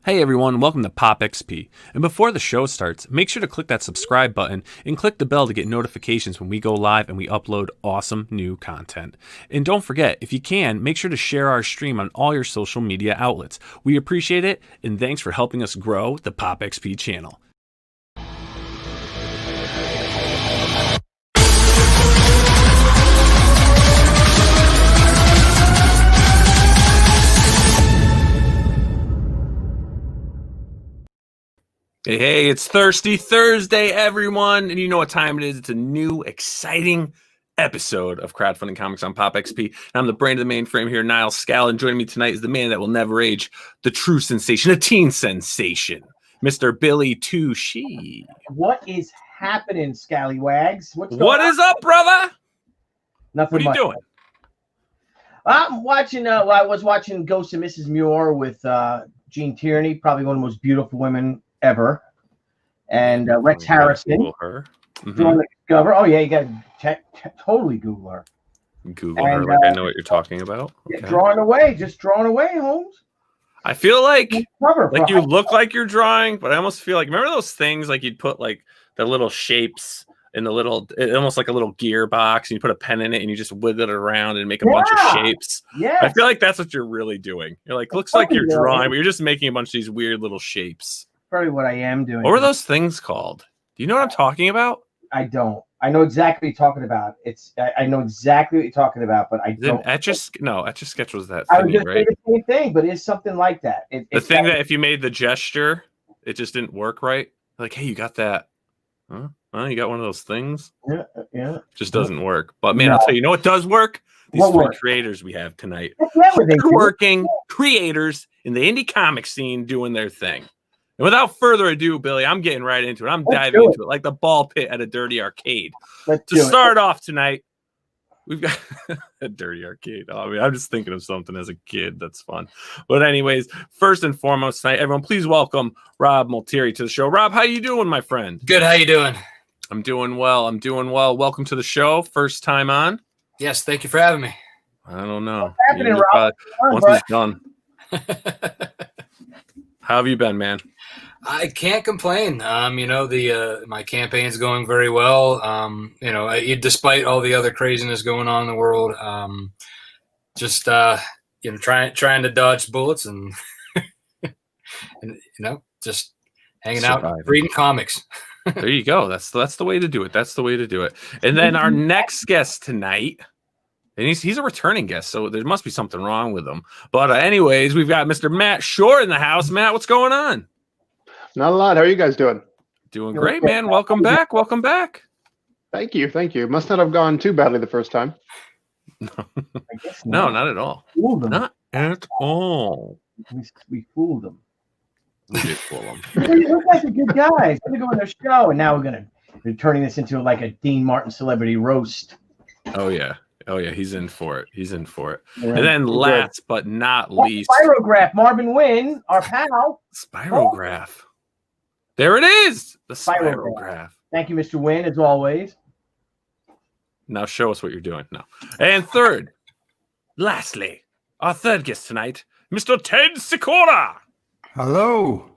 Hey everyone, welcome to POPXP. And before the show starts, make sure to click that subscribe button and click the bell to get notifications when we go live and we upload awesome new content. And don't forget, if you can, make sure to share our stream on all your social media outlets. We appreciate it, and thanks for helping us grow the POPXP channel. Hey, it's Thirsty Thursday, everyone. And you know what time it is. It's a new, exciting episode of Crowdfunding Comics on PopXP. And I'm the brain of the mainframe here, Niall Scala. And joining me tonight is the man that will never age, the true sensation, a teen sensation, Mr. Billy Touchy. What is happening, Scallywags? What is up, brother? Nothing. What are you doing? I'm watching. I was watching Ghost of Mrs. Muir with Gene Tierney, probably one of the most beautiful women ever, and Rex Harrison. Google her. Discover. Oh yeah, you got to totally Google her. Google her, like I know what you're talking about. Okay. Drawing away, Holmes. I feel like you look like you're drawing, but I almost feel like, remember those things like you'd put like the little shapes in the little, almost like a little gearbox, and you put a pen in it and you just wiggle it around and make a bunch of shapes. Yeah, I feel like that's what you're really doing. You're like, looks like you're drawing, but you're just making a bunch of these weird little shapes. Probably what I am doing. What were those things called? Do you know what I'm talking about? I don't. I know exactly what you're talking about. I know exactly what you're talking about, but I don't. Etch-a-Sketch was that I was just right? saying the same thing, but it's something like that. The thing that if you made the gesture, it just didn't work right. Like, hey, you got that? Huh? You got one of those things? Yeah. Just doesn't work. But man, I'll tell you know what does work? These three creators we have tonight. Working creators in the indie comic scene doing their thing. And without further ado, Billy, I'm getting right into it. I'm diving into it like the ball pit at a dirty arcade. To start off tonight, we've got a dirty arcade. Oh, I mean, I'm just thinking of something as a kid. That's fun. But anyways, first and foremost tonight, everyone, please welcome Rob Multeri to the show. Rob, how you doing, my friend? Good. How you doing? I'm doing well. Welcome to the show. First time on. Yes, thank you for having me. I don't know. What's happening, Rob? Once it's done. How have you been, man? I can't complain. My campaign's going very well. Despite all the other craziness going on in the world, trying to dodge bullets and just hanging out, reading comics. There you go. That's the way to do it. That's the way to do it. And then our next guest tonight, and he's a returning guest, so there must be something wrong with him. But anyways, we've got Mr. Matt Schorr in the house. Matt, what's going on? Not a lot. How are you guys doing? Doing great, man. Welcome back. Welcome back. Thank you. Must not have gone too badly the first time. No, not at all. Not at all. We fooled them. We did fool them. You guys are good guys. We're going to go on their show, and now we're turning this into like a Dean Martin celebrity roast. Oh yeah. He's in for it. And then last but not least, Spirograph, Marvin Wynn, our pal. Spirograph. There it is. The Spirograph. Thank you, Mr. Wynn, as always. Now show us what you're doing. No. And lastly, our third guest tonight, Mr. Ted Sikora. Hello.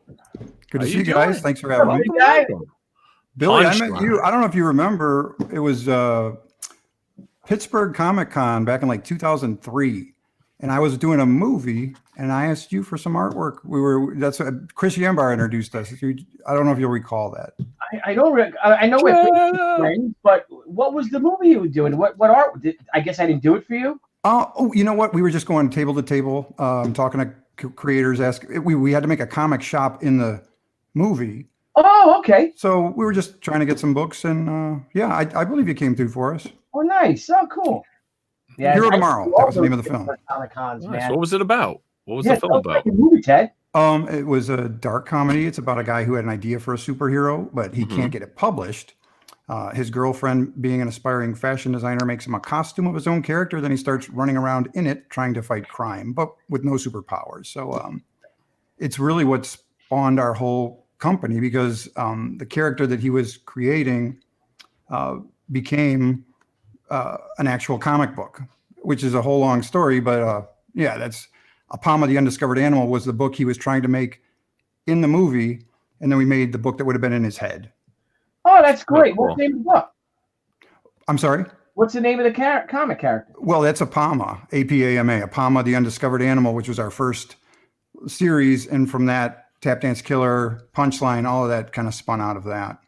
Good to see you guys. Thanks for having me. Billy, I met you. I don't know if you remember. It was Pittsburgh Comic Con back in like 2003. And I was doing a movie, and I asked you for some artwork. That's what Chris Yambar introduced us. I don't know if you'll recall that. I don't. I know we're friends, but what was the movie you were doing? What art? I guess I didn't do it for you. Oh, you know what? We were just going table to table, talking to creators. We had to make a comic shop in the movie. Oh, okay. So we were just trying to get some books, and I believe you came through for us. Oh, nice. Oh, cool. Yeah, Hero Tomorrow. That was the name of the film. Nice. What was it about? What was the film about? Movie, Ted. It was a dark comedy. It's about a guy who had an idea for a superhero, but he can't get it published. His girlfriend, being an aspiring fashion designer, makes him a costume of his own character. Then he starts running around in it, trying to fight crime, but with no superpowers. So it's really what spawned our whole company, because the character that he was creating became an actual comic book, which is a whole long story. But that's A Palm of the Undiscovered Animal was the book he was trying to make in the movie, and then we made the book that would have been in his head. Oh, that's great. cool. What's the name of the book? I'm sorry? What's the name of the comic character? Well, that's Apama, A-P-A-M-A, Apama, the Undiscovered Animal, which was our first series. And from that, Tap Dance Killer, Punchline, all of that kind of spun out of that.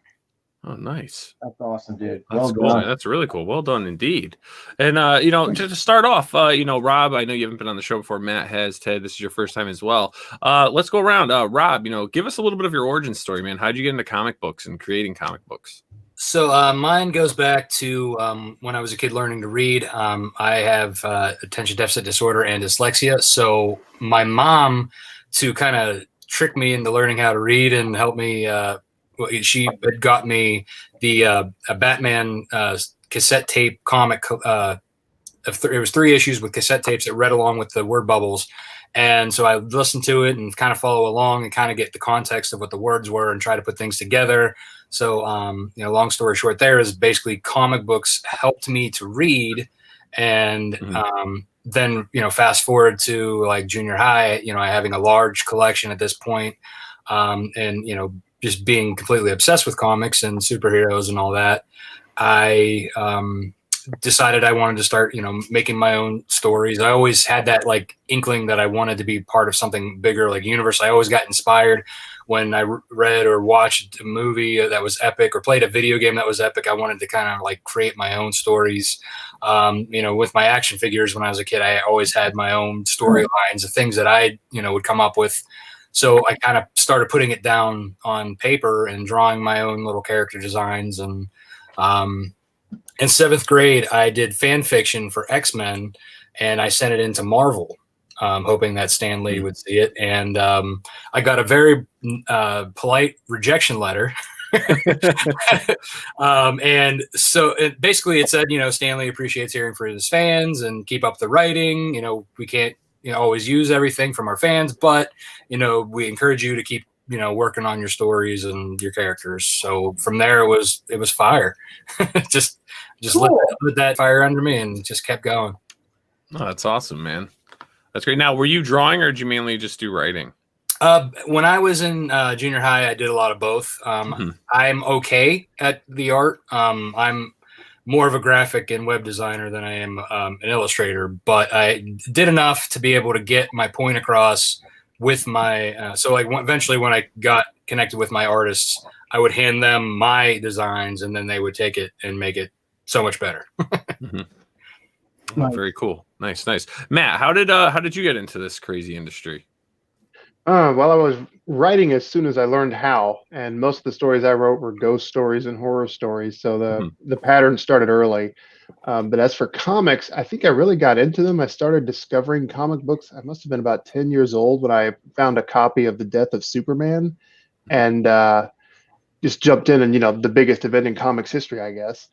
Oh, nice. That's awesome, dude. That's Well cool. done. Man. That's really cool. Well done indeed. And, just to start off, Rob, I know you haven't been on the show before. Matt has. Ted, this is your first time as well. Let's go around. Rob, give us a little bit of your origin story, man. How'd you get into comic books and creating comic books? So mine goes back to when I was a kid learning to read. I have attention deficit disorder and dyslexia. So my mom, to kind of trick me into learning how to read and help me, she had got me the a Batman cassette tape comic. It was 3 issues with cassette tapes that read along with the word bubbles. And so I listened to it and kind of follow along and kind of get the context of what the words were and try to put things together. So, long story short, there is basically comic books helped me to read. And then, fast forward to like junior high, having a large collection at this point, and, just being completely obsessed with comics and superheroes and all that, I decided I wanted to start, making my own stories. I always had that like inkling that I wanted to be part of something bigger, like universe. I always got inspired when I read or watched a movie that was epic or played a video game that was epic. I wanted to kind of like create my own stories. With my action figures when I was a kid, I always had my own storylines of things that I, would come up with. So I kind of started putting it down on paper and drawing my own little character designs. And in 7th grade, I did fan fiction for X-Men, and I sent it into Marvel, hoping that Stan Lee would see it. And I got a very polite rejection letter. And so basically it said, Stan Lee appreciates hearing from his fans and keep up the writing. We can't always use everything from our fans, but, we encourage you to keep, working on your stories and your characters. So from there, it was fire. just Cool. let that fire under me and just kept going. Oh, that's awesome, man. That's great. Now, were you drawing or did you mainly just do writing? When I was in junior high, I did a lot of both. I'm okay at the art. I'm more of a graphic and web designer than I am an illustrator, but I did enough to be able to get my point across with my, eventually when I got connected with my artists, I would hand them my designs and then they would take it and make it so much better. Oh, very cool. Nice. Matt, how did you get into this crazy industry? Well, I was writing as soon as I learned how, and most of the stories I wrote were ghost stories and horror stories. So the pattern started early. But as for comics, I think I really got into them. I started discovering comic books. I must have been about 10 years old when I found a copy of The Death of Superman, and just jumped in and, the biggest event in comics history, I guess.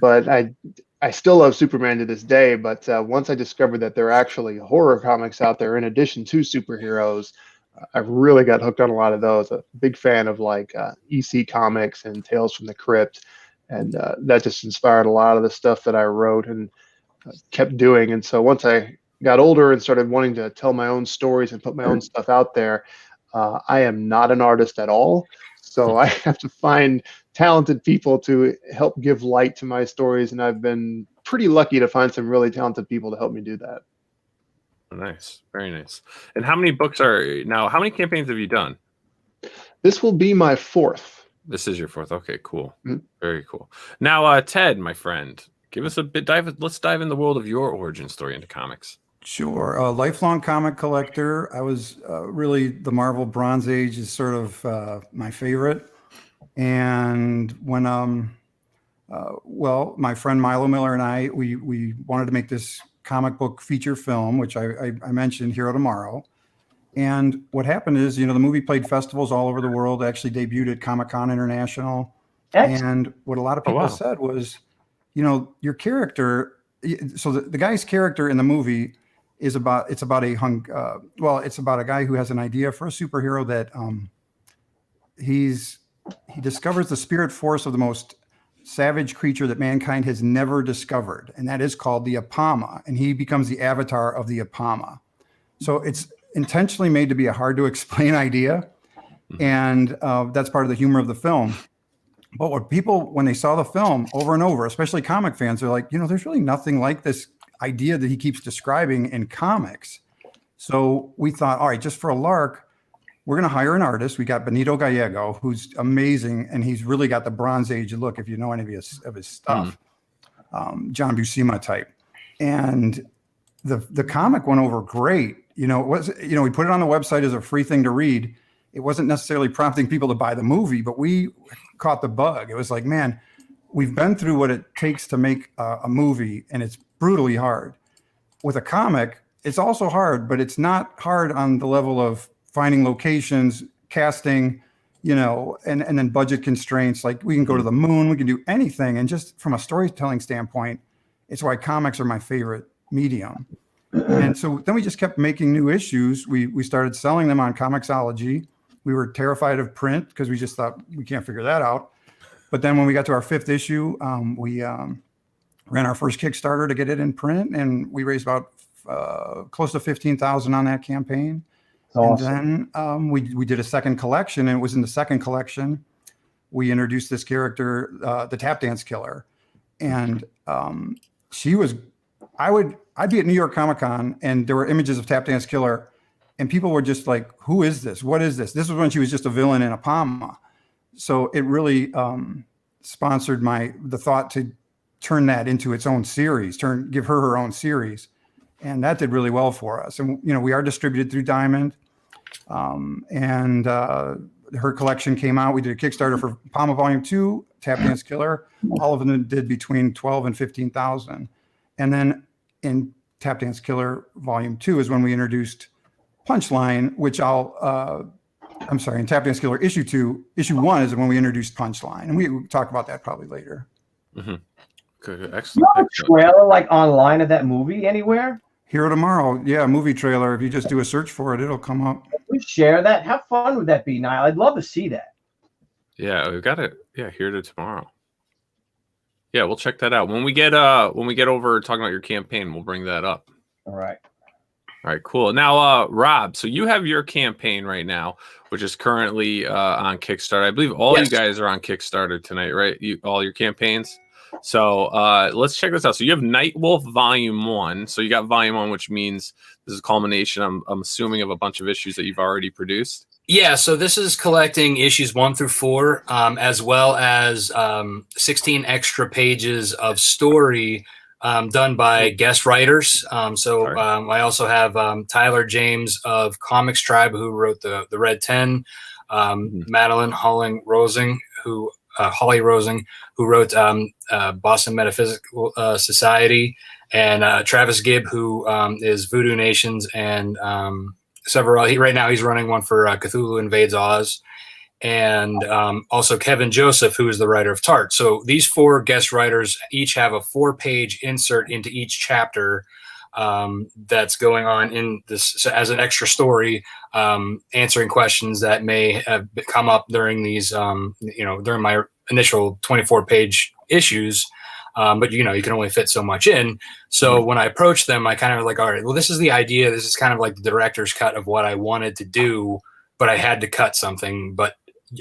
But I still love Superman to this day. But once I discovered that there are actually horror comics out there in addition to superheroes, I really got hooked on a lot of those. A big fan of like EC Comics and Tales from the Crypt. And that just inspired a lot of the stuff that I wrote and kept doing. And so once I got older and started wanting to tell my own stories and put my own stuff out there, I am not an artist at all. So I have to find talented people to help give light to my stories. And I've been pretty lucky to find some really talented people to help me do that. Nice. Very nice. And how many campaigns have you done? This will be my 4th. This is your 4th. Okay, cool. Very cool. Now, Ted, my friend, give us a bit. Let's dive in the world of your origin story into comics. Sure. A lifelong comic collector. I was really the Marvel Bronze Age is sort of my favorite. And when my friend Milo Miller and I, we wanted to make this comic book feature film, which I mentioned, Hero Tomorrow. And what happened is, the movie played festivals all over the world, actually debuted at Comic-Con International. And what a lot of people said was, your character, so the guy's character in the movie it's about a guy who has an idea for a superhero that he discovers the spirit force of the most savage creature that mankind has never discovered. And that is called the Apama. And he becomes the avatar of the Apama. So it's intentionally made to be a hard to explain idea. And that's part of the humor of the film. But what people, when they saw the film over and over, especially comic fans, are like, there's really nothing like this idea that he keeps describing in comics. So we thought, all right, just for a lark, we're going to hire an artist. We got Benito Gallego, who's amazing, and he's really got the Bronze Age look, if you know any of his stuff. John Buscema type. And the comic went over great. We put it on the website as a free thing to read. It wasn't necessarily prompting people to buy the movie, but we caught the bug. It was like, man, we've been through what it takes to make a movie, and it's brutally hard. With a comic, it's also hard, but it's not hard on the level of finding locations, casting, and then budget constraints. Like, we can go to the moon, we can do anything. And just from a storytelling standpoint, it's why comics are my favorite medium. And so then we just kept making new issues. We started selling them on Comixology. We were terrified of print because we just thought we can't figure that out. But then when we got to our 5th issue, we ran our first Kickstarter to get it in print, and we raised about close to $15,000 on that campaign. Awesome. And then we did a second collection, and it was in the second collection we introduced this character, the Tap Dance Killer, and I'd be at New York Comic Con, and there were images of Tap Dance Killer, and people were just like, "Who is this? What is this?" This was when she was just a villain in a Palma, so it really sponsored the thought to turn that into its own series, give her own series. And that did really well for us. And, we are distributed through Diamond. And her collection came out. We did a Kickstarter for Palma Volume 2, Tap Dance Killer. All of them did between 12 and 15,000. And then in Tap Dance Killer Volume 2 is when we introduced Punchline, which in Tap Dance Killer Issue 1 is when we introduced Punchline. And we talk about that probably later. Mm-hmm. Good. Excellent. You have a trailer like online of that movie anywhere? Hero Tomorrow. Yeah, movie trailer. If you just do a search for it, it'll come up. Can we share that? How fun would that be, Niall? I'd love to see that. Yeah, we've got it. Yeah, Here to Tomorrow. Yeah, we'll check that out. When we get over talking about your campaign, we'll bring that up. All right. All right, cool. Now, Rob, so you have your campaign right now, which is currently on Kickstarter. I believe all you guys are on Kickstarter tonight, right? All your campaigns. So let's check this out. So you have Nightwolf Volume 1. So you got Volume 1, which means this is a culmination, I'm assuming, of a bunch of issues that you've already produced. Yeah, so this is collecting issues 1 through 4, as well as 16 extra pages of story done by guest writers. I also have Tyler James of Comics Tribe, who wrote the Red 10, Madeline Holly Rosing, who wrote Boston Metaphysical Society, and Travis Gibb, who is Voodoo Nations, and several. Right now he's running one for Cthulhu Invades Oz, and also Kevin Joseph, who is the writer of Tart. So these 4 guest writers each have a 4-page insert into each chapter that's going on in this as an extra story, answering questions that may have come up during these, during my initial 24-page issues. But you can only fit so much in. So when I approached them, I kind of like, all right, well, this is the idea. This is kind of like the director's cut of what I wanted to do, but I had to cut something. But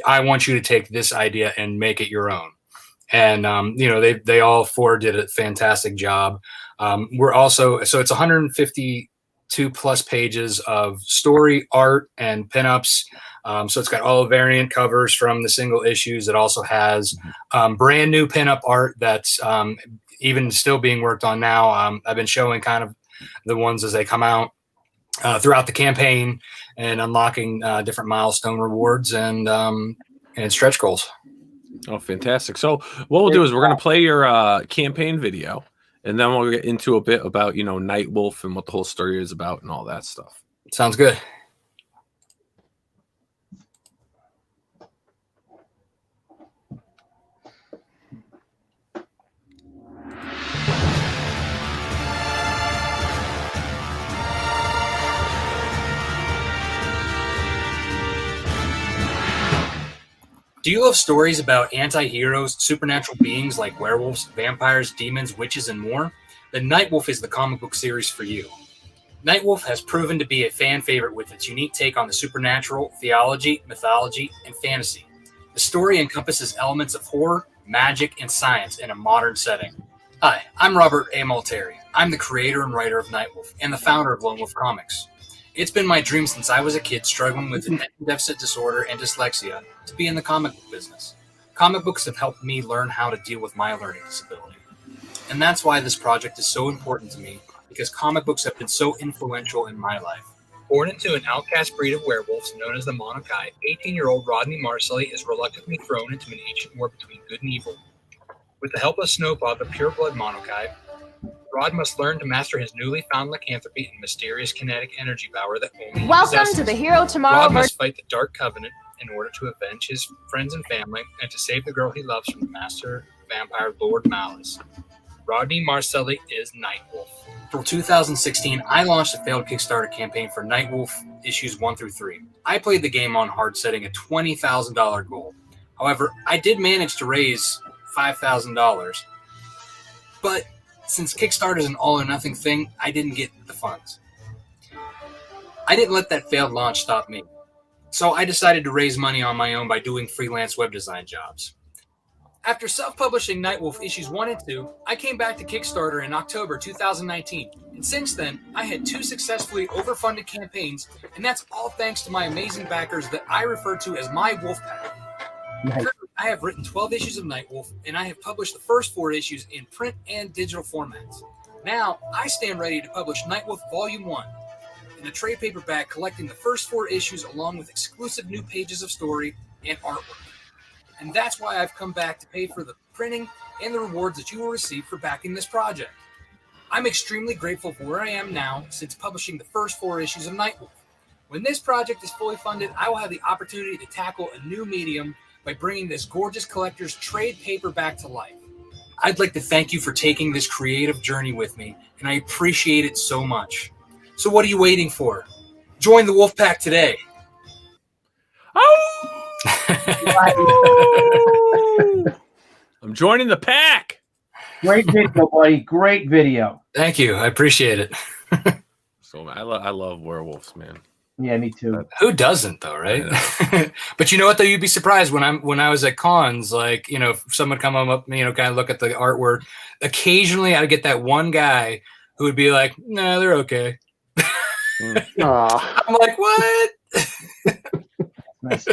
I want you to take this idea and make it your own. And they all 4 did a fantastic job. We're also, so it's 152 plus pages of story, art, and pinups. So it's got all the variant covers from the single issues. It also has brand new pinup art that's even still being worked on now. I've been showing kind of the ones as they come out throughout the campaign, and unlocking different milestone rewards and stretch goals. Oh, fantastic. So what we'll do is we're going to play your campaign video, and then we'll get into a bit about, Nightwolf and what the whole story is about and all that stuff. Sounds good. Do you love stories about anti-heroes, supernatural beings like werewolves, vampires, demons, witches, and more? Then Nightwolf is the comic book series for you. Nightwolf has proven to be a fan favorite with its unique take on the supernatural, theology, mythology, and fantasy. The story encompasses elements of horror, magic, and science in a modern setting. Hi, I'm Robert Multari. I'm the creator and writer of Nightwolf and the founder of Lone Wolf Comics. It's been my dream since I was a kid struggling with attention deficit disorder and dyslexia to be in the comic book business. Comic books have helped me learn how to deal with my learning disability. And that's why this project is so important to me, because comic books have been so influential in my life. Born into an outcast breed of werewolves known as the Monokai, 18-year-old Rodney Marcelli is reluctantly thrown into an ancient war between good and evil. With the help of Snowpaw, the pure-blood Monokai, Rod must learn to master his newly found lycanthropy and mysterious kinetic energy power that only he Welcome possesses. to the Hero Tomorrow. Rod must fight the Dark Covenant in order to avenge his friends and family and to save the girl he loves from the master vampire Lord Malice. Rodney Marcelli is Nightwolf. For 2016, I launched a failed Kickstarter campaign for Nightwolf issues 1 through 3. I played the game on hard, setting a $20,000 goal. However, I did manage to raise $5,000. But since Kickstarter is an all-or-nothing thing, I didn't get the funds. I didn't let that failed launch stop me. So I decided to raise money on my own by doing freelance web design jobs. After self-publishing Nightwolf issues 1 and 2, I came back to Kickstarter in October 2019. And since then, I had 2 successfully overfunded campaigns, and that's all thanks to my amazing backers that I refer to as my Wolfpack. Nice. I have written 12 issues of Nightwolf, and I have published the first 4 issues in print and digital formats. Now, I stand ready to publish Nightwolf Volume 1 in a trade paperback collecting the first 4 issues along with exclusive new pages of story and artwork. And that's why I've come back to pay for the printing and the rewards that you will receive for backing this project. I'm extremely grateful for where I am now since publishing the first 4 issues of Nightwolf. When this project is fully funded, I will have the opportunity to tackle a new medium by bringing this gorgeous collector's trade paperback to life. I'd like to thank you for taking this creative journey with me, and I appreciate it so much. So what are you waiting for? Join the Wolfpack today. Oh! I'm joining the pack. Great video, buddy. Great video. Thank you. I appreciate it. So I love werewolves, man. Yeah, me too. Who doesn't, though, right? But you know what, though? You'd be surprised when I was at cons, like, you know, if someone come up, you know, kind of look at the artwork. Occasionally, I'd get that one guy who would be like, "No, they're okay." I'm like, what? Nice.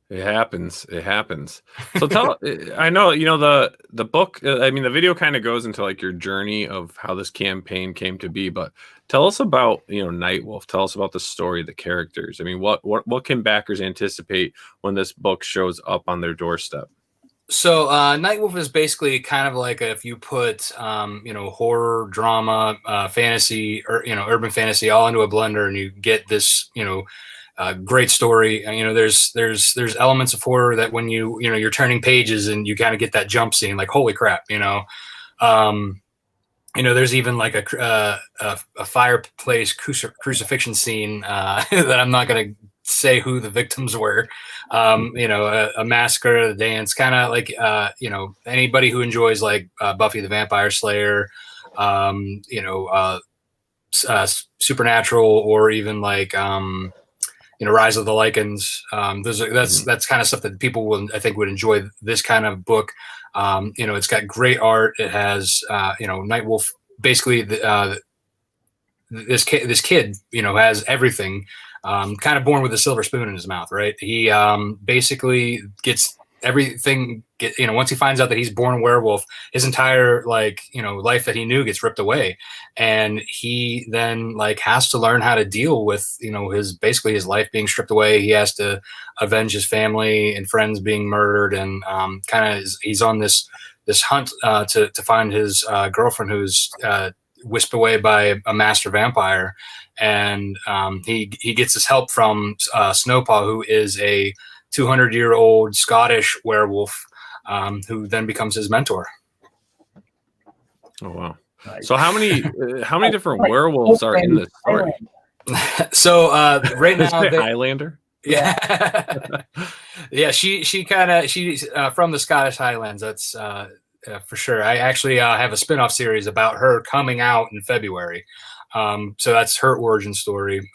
It happens. It happens. So tell, I know, you know, the book, I mean, the video kind of goes into like your journey of how this campaign came to be, but tell us about, you know, Nightwolf. Tell us about the story, the characters. I mean, what can backers anticipate when this book shows up on their doorstep? So Nightwolf is basically kind of like if you put, you know, horror, drama, fantasy, or, you know, urban fantasy all into a blender and you get this, you know, great story. You know, there's elements of horror that when you're turning pages and you kind of get that jump scene, like, holy crap, you know. You know, there's even like a fireplace crucifixion scene that I'm not going to say who the victims were. You know, a massacre, a dance, kind of like, you know, anybody who enjoys like Buffy the Vampire Slayer, you know, Supernatural, or even like, you know, Rise of the Lycans. That's kind of stuff that people will, I think, would enjoy this kind of book. You know, it's got great art. It has, you know, Nightwolf. Basically, this kid, you know, has everything. Kind of born with a silver spoon in his mouth, right? He basically gets everything. You know, once he finds out that he's born a werewolf, his entire, like, you know, life that he knew gets ripped away, and he then like has to learn how to deal with, you know, his life being stripped away. He has to avenge his family and friends being murdered, and kind of he's on this hunt to find his girlfriend who's whisked away by a master vampire, and he gets his help from Snowpaw, who is a 200-year-old Scottish werewolf, who then becomes his mentor. Oh wow! Nice. So how many different werewolves are in this story? So right now, Highlander. Yeah, yeah. She's from the Scottish Highlands. That's for sure. I actually have a spin-off series about her coming out in February. So that's her origin story.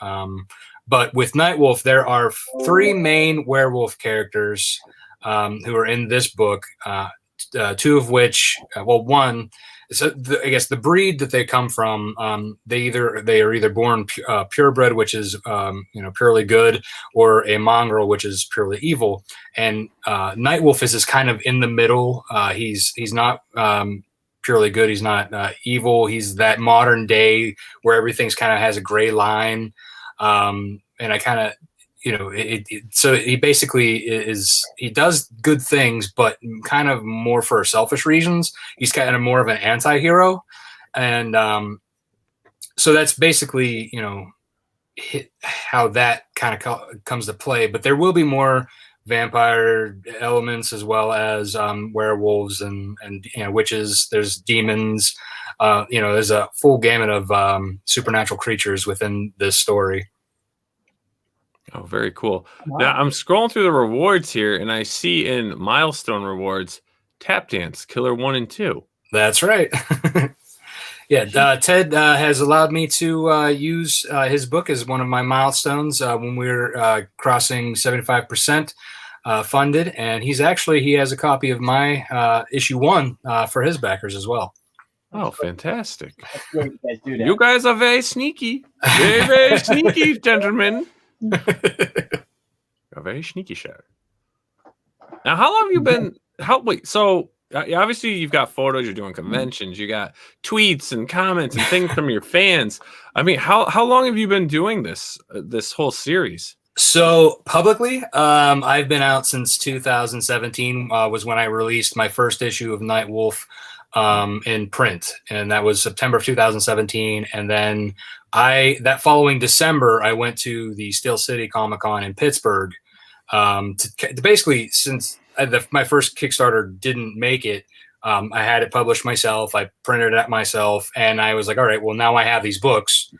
But with Nightwolf, there are 3 main werewolf characters who are in this book. 2 of which, one. So I guess the breed that they come from, they are either born purebred, which is purely good, or a mongrel, which is purely evil. And Nightwolf is kind of in the middle. He's not purely good. He's not evil. He's that modern day where everything's kind of has a gray line. And I kind of, so he basically he does good things, but kind of more for selfish reasons. He's kind of more of an anti-hero. And so that's basically, how that kind of comes to play. But there will be more vampire elements as well as werewolves and witches. There's demons. There's a full gamut of supernatural creatures within this story. Oh, very cool. Wow. Now I'm scrolling through the rewards here, and I see in Milestone Rewards, Tap Dance, Killer 1 and 2. That's right. Yeah, Ted has allowed me to use his book as one of my milestones when we're crossing 75% funded, and he has a copy of my issue 1 for his backers as well. Oh, fantastic! That's great you guys do that. You guys are very sneaky, very sneaky, gentlemen. A very sneaky show. Now, how long have you been? So obviously you've got photos. You're doing conventions. You got tweets and comments and things from your fans. I mean, how long have you been doing this whole series? So publicly, I've been out since 2017. Was when I released my first issue of Nightwolf in print, and that was September of 2017. And then that following December, I went to the Steel City Comic-Con in Pittsburgh to basically, since my first Kickstarter didn't make it, I had it published myself. I printed it out myself, and I was like, all right, well, now I have these books.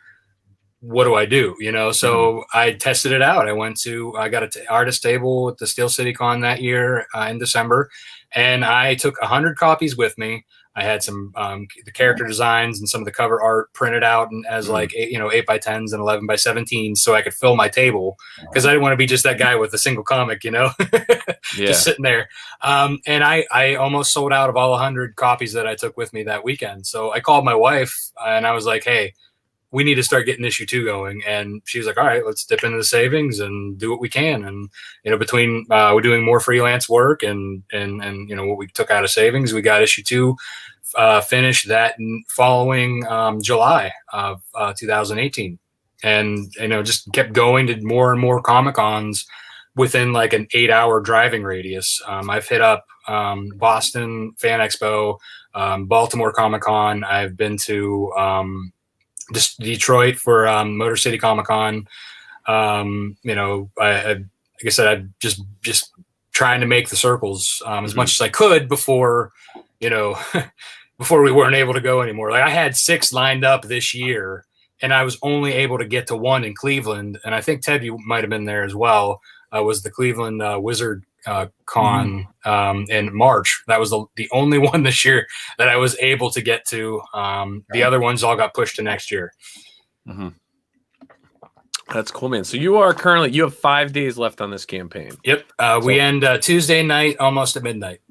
What do I do? So I tested it out. I got an artist table at the Steel City Con that year in December, and I took 100 copies with me. I had some the character designs and some of the cover art printed out and as 8x10s and 11x17s, so I could fill my table, because I didn't want to be just that guy with a single comic, just sitting there. And I almost sold out of all 100 copies that I took with me that weekend. So I called my wife and I was like, hey, we need to start getting issue 2 going. And she was like, all right, let's dip into the savings and do what we can. And, between we're doing more freelance work and what we took out of savings, we got issue 2 finished that following July of 2018. And, just kept going to more and more Comic-Cons within like an 8-hour driving radius. I've hit up Boston Fan Expo, Baltimore Comic-Con. I've been to just Detroit for Motor City Comic-Con. Like I said, I'm just trying to make the circles as much as I could before, before we weren't able to go anymore. Like I had 6 lined up this year, and I was only able to get to 1 in Cleveland. And I think Ted, you might have been there as well. Was the Cleveland Wizard Con in March. That was the only one this year that I was able to get to. The other ones all got pushed to next year. Mm-hmm. That's cool, man. So you have 5 days left on this campaign. Yep. We end Tuesday night, almost at midnight.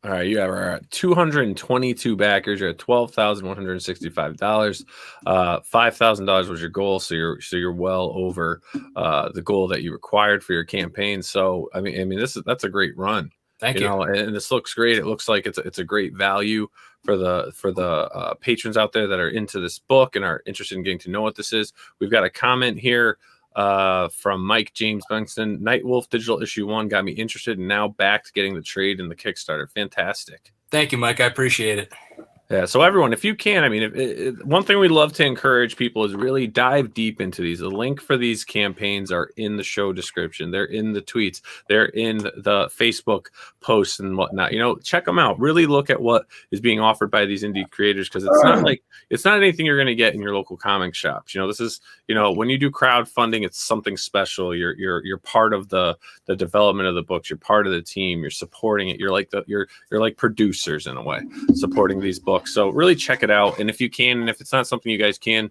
All right, you have 222 backers. You're at $12,165. $5,000 was your goal, so you're well over the goal that you required for your campaign. So I mean, that's a great run. Thank you. And this looks great. It looks like it's a great value for the patrons out there that are into this book and are interested in getting to know what this is. We've got a comment here from Mike James Benston. Nightwolf Digital Issue 1 got me interested, and now back to getting the trade and the Kickstarter. Fantastic. Thank you, Mike. I appreciate it. Yeah, so everyone, if you can, I mean, one thing we love to encourage people is really dive deep into these. The link for these campaigns are in the show description. They're in the tweets. They're in the Facebook posts and whatnot. Check them out. Really look at what is being offered by these indie creators, because it's not anything you're going to get in your local comic shops. This is, when you do crowdfunding, it's something special. You're part of the development of the books. You're part of the team. You're supporting it. You're like you're like producers in a way, supporting these books. book. So really check it out. And if you can, and if it's not something you guys can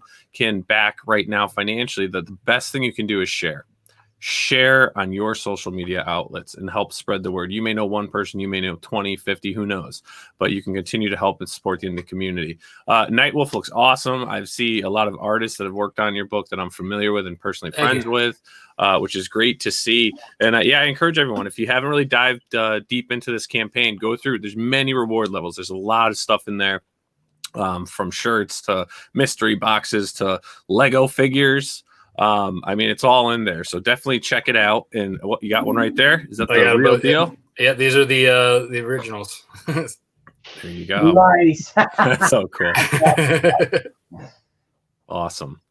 back right now financially, the best thing you can do is share on your social media outlets and help spread the word. You may know one person, you may know 20, 50, who knows, but you can continue to help and support the indie community. Nightwolf looks awesome. I see a lot of artists that have worked on your book that I'm familiar with and personally friends with, which is great to see. And I encourage everyone, if you haven't really dived deep into this campaign, go through. There's many reward levels. There's a lot of stuff in there, from shirts to mystery boxes to Lego figures. I mean, it's all in there, so definitely check it out. And what, you got one right there? Is that the real deal? Yeah, these are the originals. There you go. Nice. That's so cool. Awesome.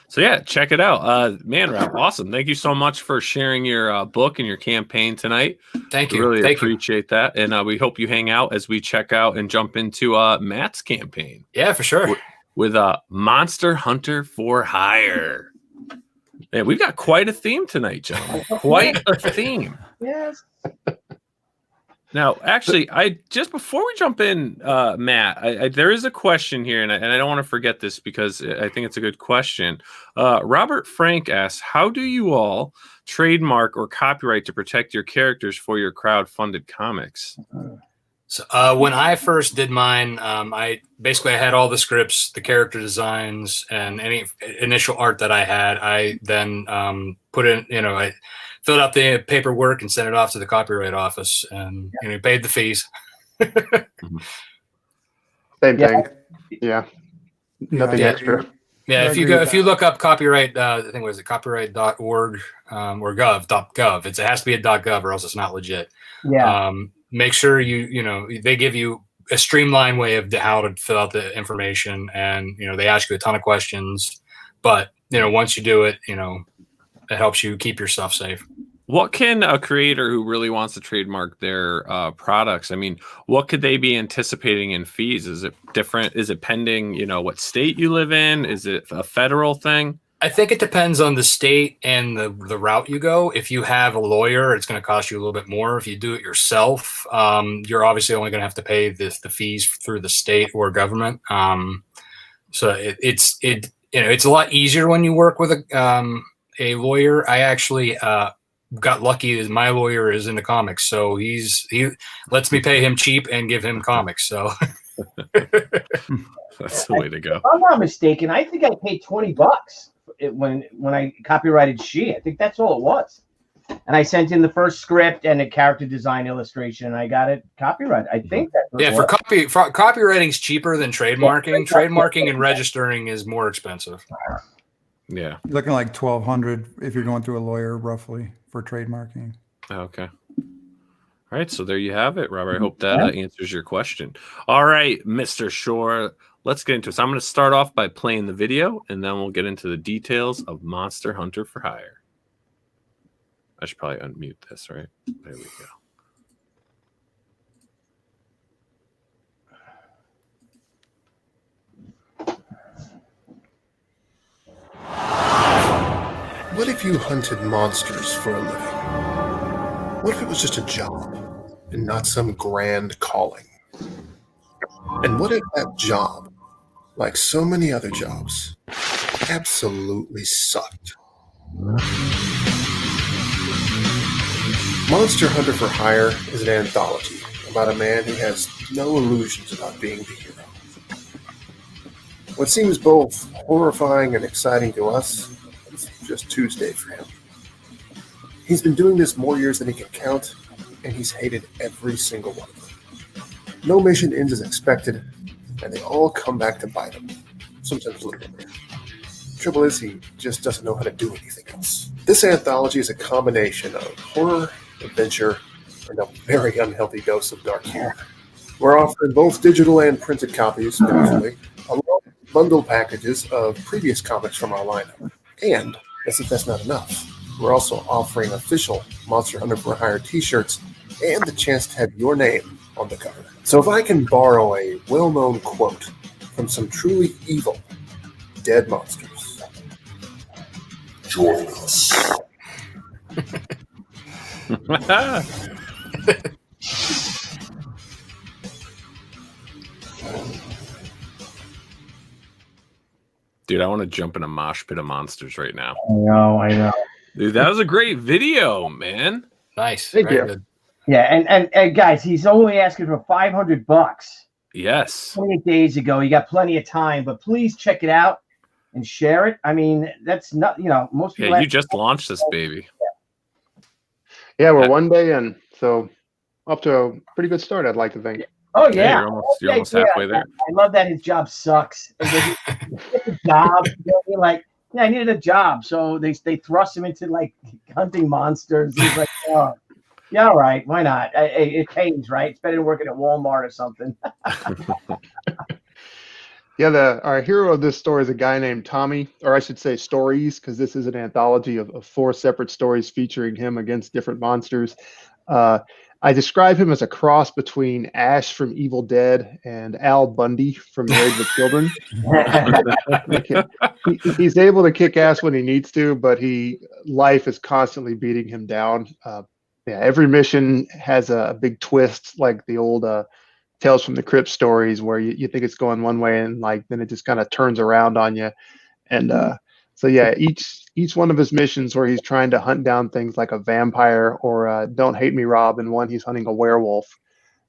So yeah, check it out. Man Wrap, awesome. Thank you so much for sharing your book and your campaign tonight. Thank you. Really appreciate that. And we hope you hang out as we check out and jump into Matt's campaign. Yeah, for sure. With Monster Hunter for Hire. Man, we've got quite a theme tonight, gentlemen. Quite a theme. Yes. Now, actually, just before we jump in, Matt, there is a question here, and I don't want to forget this because I think it's a good question. Robert Frank asks, how do you all trademark or copyright to protect your characters for your crowd-funded comics? So when I first did mine, I had all the scripts, the character designs, and any initial art that I had. I then put in, I filled out the paperwork and sent it off to the copyright office, and paid the fees. Same thing. Yeah. Nothing extra. Yeah, if you look up copyright, I think what is it, copyright.org or gov.gov. It has to be a .gov or else it's not legit. Yeah. Make sure they give you a streamlined way of how to fill out the information, and they ask you a ton of questions, but once you do it, it helps you keep your stuff safe. What can a creator who really wants to trademark their products? I mean, what could they be anticipating in fees? Is it different? Is it pending, what state you live in? Is it a federal thing? I think it depends on the state and the route you go. If you have a lawyer, it's going to cost you a little bit more. If you do it yourself, you're obviously only going to have to pay the fees through the state or government. So it's a lot easier when you work with a lawyer. I actually got lucky that my lawyer is into comics, so he lets me pay him cheap and give him comics. So that's the way to go. If I'm not mistaken, I think I paid $20 when I copyrighted She. I think that's all it was. And I sent in the first script and a character design illustration, and I got it copyrighted. I think that's what for copywriting is cheaper than trademarking. Trademarking and registering is more expensive. Yeah, you're looking like $1,200 if you're going through a lawyer, roughly, for trademarking. Okay. All right, so there you have it, Robert. I hope that answers your question. All right, Mr. Schorr, let's get into it. So I'm going to start off by playing the video, and then we'll get into the details of Monster Hunter for Hire. I should probably unmute this, right? There we go. What if you hunted monsters for a living? What if it was just a job and not some grand calling? And what if that job, like so many other jobs, absolutely sucked? Monster Hunter for Hire is an anthology about a man who has no illusions about being the hero. What seems both horrifying and exciting to us is just Tuesday for him. He's been doing this more years than he can count, and he's hated every single one of them. No mission ends as expected, and they all come back to bite him, sometimes literally. Trouble is, he just doesn't know how to do anything else. This anthology is a combination of horror, adventure, and a very unhealthy dose of dark humor. We're offering both digital and printed copies, usually, along with bundle packages of previous comics from our lineup. And, as if that's not enough, we're also offering official Monster Hunter for Hire t-shirts and the chance to have your name on the cover. So if I can borrow a well-known quote from some truly evil dead monsters, join us. Dude, I want to jump in a mosh pit of monsters right now. I know. Dude, that was a great video, man. Nice. Thank Very you. good. Yeah, and guys, he's only asking for $500. Yes. 28 days ago. You got plenty of time, but please check it out and share it. I mean, that's not, most people. Yeah, you just launched this baby. Yeah, we're one day in, so up to a pretty good start, I'd like to think. Oh yeah, you're almost halfway there. I love that his job sucks. He gets a job, like, yeah, I needed a job, so they thrust him into like hunting monsters. He's like, oh, yeah, all right, why not? It pays, right? It's better than working at Walmart or something. Yeah, our hero of this story is a guy named Tommy, or I should say stories, because this is an anthology of 4 separate stories featuring him against different monsters. I describe him as a cross between Ash from Evil Dead and Al Bundy from Married with Children. He's able to kick ass when he needs to, but life is constantly beating him down. Every mission has a big twist, like the old Tales from the Crypt stories, where you think it's going one way and then it just kind of turns around on you. And so yeah, each one of his missions where he's trying to hunt down things like a vampire or Don't Hate Me, Rob, and one he's hunting a werewolf.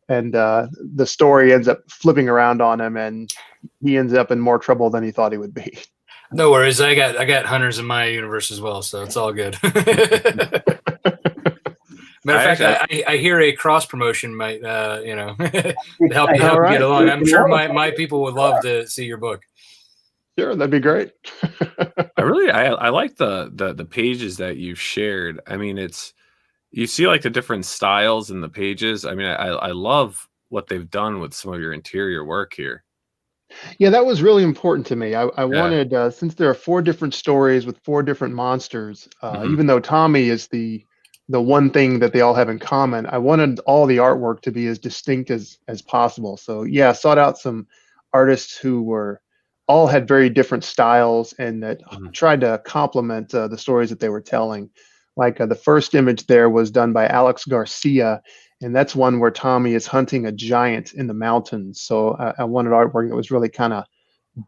And the story ends up flipping around on him, and he ends up in more trouble than he thought he would be. No worries. I got hunters in my universe as well, so it's all good. Matter of fact, I hear a cross promotion might help you get along. I'm sure my people would love to see your book. Sure, that'd be great. I like the pages that you've shared. I mean, you see like the different styles in the pages. I mean, I love what they've done with some of your interior work here. Yeah, that was really important to me. I wanted, since there are 4 different stories with 4 different monsters, even though Tommy is the one thing that they all have in common, I wanted all the artwork to be as distinct as possible. So yeah, I sought out some artists who all had very different styles and that tried to complement the stories that they were telling. Like the first image there was done by Alex Garcia, and that's one where Tommy is hunting a giant in the mountains. So I wanted artwork that was really kind of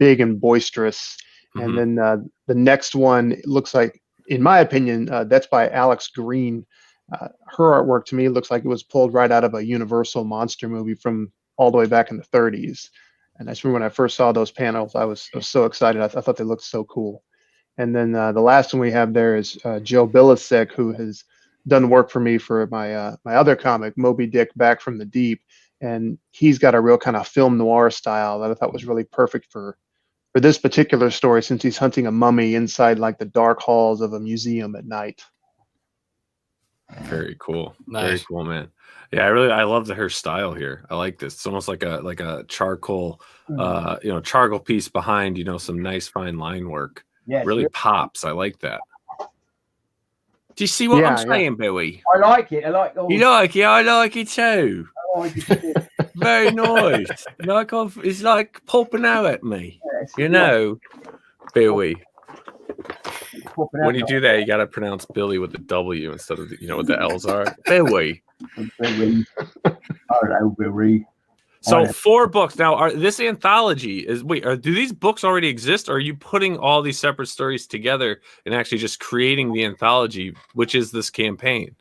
big and boisterous. And then the next one looks like, in my opinion, that's by Alex Green. Her artwork to me looks like it was pulled right out of a Universal monster movie from all the way back in the 30s. And I just remember when I first saw those panels, I was so excited. I thought they looked so cool. And then the last one we have there is Joe Bilasek, who has done work for me for my my other comic, Moby Dick Back from the Deep. And he's got a real kind of film noir style that I thought was really perfect for this particular story, since he's hunting a mummy inside like the dark halls of a museum at night. Very cool. Nice. Very cool, man. Yeah, I love her style here. I like this. It's almost like a charcoal charcoal piece behind, some nice fine line work. Yeah, really pops. I like that. Do you see what I'm saying, Billy? I like it. You like it? I like it too. I like it too. Very nice. It's like popping out at me. Billy. When you do that, you got to pronounce Billy with the W instead of what the L's are. Billy. Hello, Billy. So 4 books now. This anthology do these books already exist, or are you putting all these separate stories together and actually just creating the anthology, which is this campaign?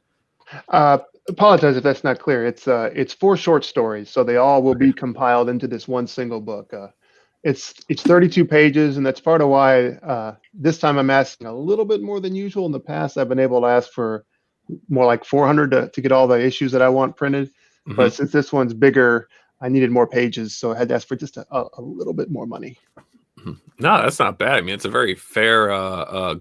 Apologize if that's not clear. It's 4 short stories, so they all will be compiled into this one single book. It's 32 pages, and that's part of why this time I'm asking a little bit more than usual. In the past, I've been able to ask for more like 400 to get all the issues that I want printed. But since this one's bigger, I needed more pages, so I had to ask for just a little bit more money. No, that's not bad. I mean, it's a very fair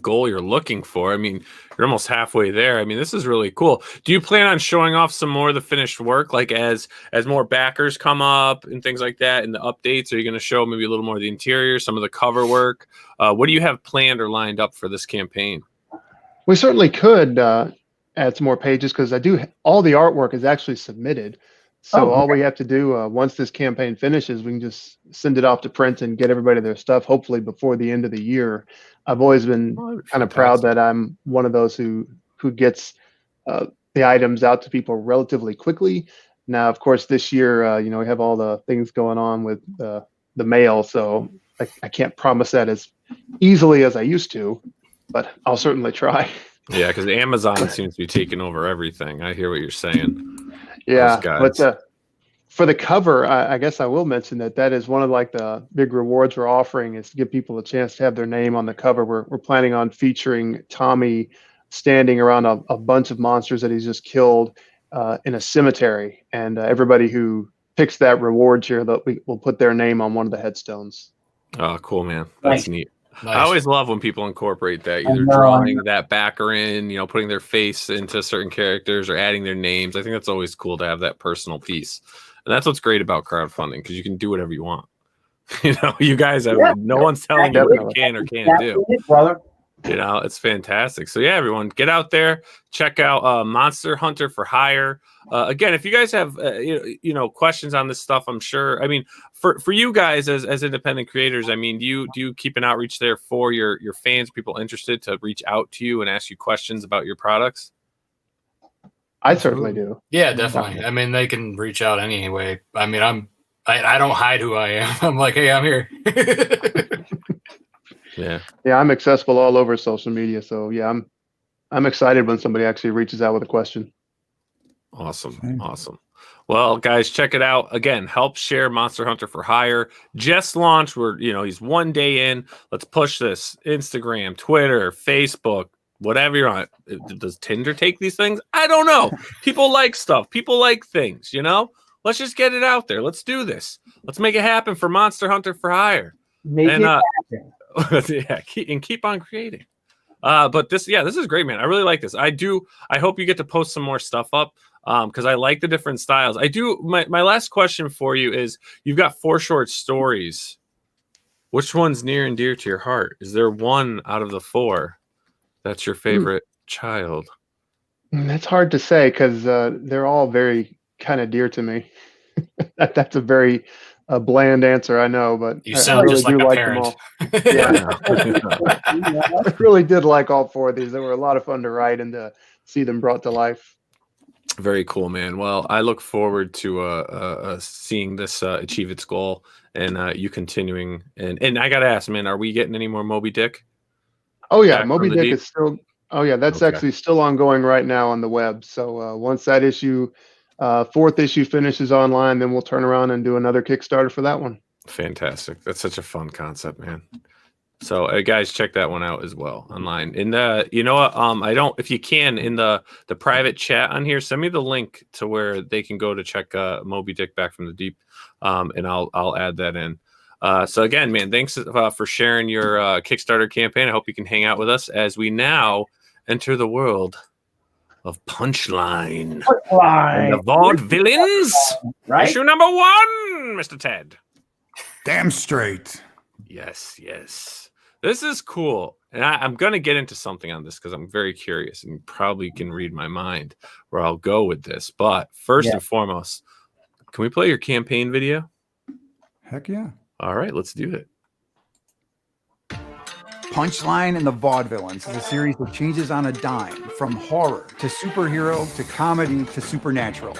goal you're looking for. I mean, you're almost halfway there. I mean, this is really cool. Do you plan on showing off some more of the finished work, like as more backers come up and things like that in the updates? Are you going to show maybe a little more of the interior, some of the cover work? What do you have planned or lined up for this campaign? We certainly could add some more pages, because all the artwork is actually submitted. So all we have to do once this campaign finishes, we can just send it off to print and get everybody their stuff, hopefully before the end of the year. I've always been kind of proud that I'm one of those who gets the items out to people relatively quickly. Now, of course, this year, we have all the things going on with the mail, so I can't promise that as easily as I used to, but I'll certainly try. Yeah, because Amazon seems to be taking over everything. I hear what you're saying. Yeah, Those guys. but for the cover, I guess I will mention that is one of like the big rewards we're offering, is to give people a chance to have their name on the cover. We're planning on featuring Tommy standing around a bunch of monsters that he's just killed in a cemetery, and everybody who picks that reward here, we'll put their name on one of the headstones. Oh, cool, man. That's neat. Nice. I always love when people incorporate that, either drawing that backer in, putting their face into certain characters or adding their names. I think that's always cool to have that personal piece. And that's what's great about crowdfunding, because you can do whatever you want. You guys have no one's telling you what you can or can't do. Brother. It's fantastic. So yeah, everyone, get out there, check out Monster Hunter for Hire. Again, if you guys have questions on this stuff, I'm sure. I mean, for you guys as independent creators, I mean, do you keep an outreach there for your fans, people interested to reach out to you and ask you questions about your products? I certainly do. Yeah, definitely. I mean, they can reach out anyway. I mean, I don't hide who I am. I'm like, hey, I'm here. Yeah, I'm accessible all over social media. So yeah, I'm excited when somebody actually reaches out with a question. Awesome. Well, guys, check it out. Again, help share Monster Hunter for Hire. Just launched. He's 1 day in. Let's push this. Instagram, Twitter, Facebook, whatever you're on. Does Tinder take these things? I don't know. People like stuff. People like things, Let's just get it out there. Let's do this. Let's make it happen for Monster Hunter for Hire. Make it happen. Yeah, keep on creating. But this is great, man. I really like this. I hope you get to post some more stuff up, because I like the different styles. I do. My last question for you is: you've got 4 short stories. Which one's near and dear to your heart? Is there one out of the 4 that's your favorite child? That's hard to say, because they're all very kind of dear to me. That's a very bland answer, I know, but you sound really just like a like parent. Them all. I really did like all 4 of these. They were a lot of fun to write and to see them brought to life. Very cool, man. Well, I look forward to seeing this achieve its goal, and you continuing. And I gotta ask, man, are we getting any more Moby Dick? Oh yeah, Moby Dick is still. Oh yeah, that's actually still ongoing right now on the web. So once that issue, 4th issue finishes online, then we'll turn around and do another Kickstarter for that one. Fantastic. That's such a fun concept, man. So guys, check that one out as well online. In the, if you can, in the private chat on here, send me the link to where they can go to check Moby Dick Back from the Deep, and I'll add that in. So again, man, thanks for sharing your Kickstarter campaign. I hope you can hang out with us as we now enter the world of Punchline. And the Vaude-Villains. Right? Issue number 1, Mr. Ted. Damn straight. Yes. This is cool. And I'm going to get into something on this because I'm very curious, and you probably can read my mind where I'll go with this. But first and foremost, can we play your campaign video? Heck yeah. All right, let's do it. Punchline and the Vaude-Villains is a series that changes on a dime, from horror to superhero to comedy to supernatural.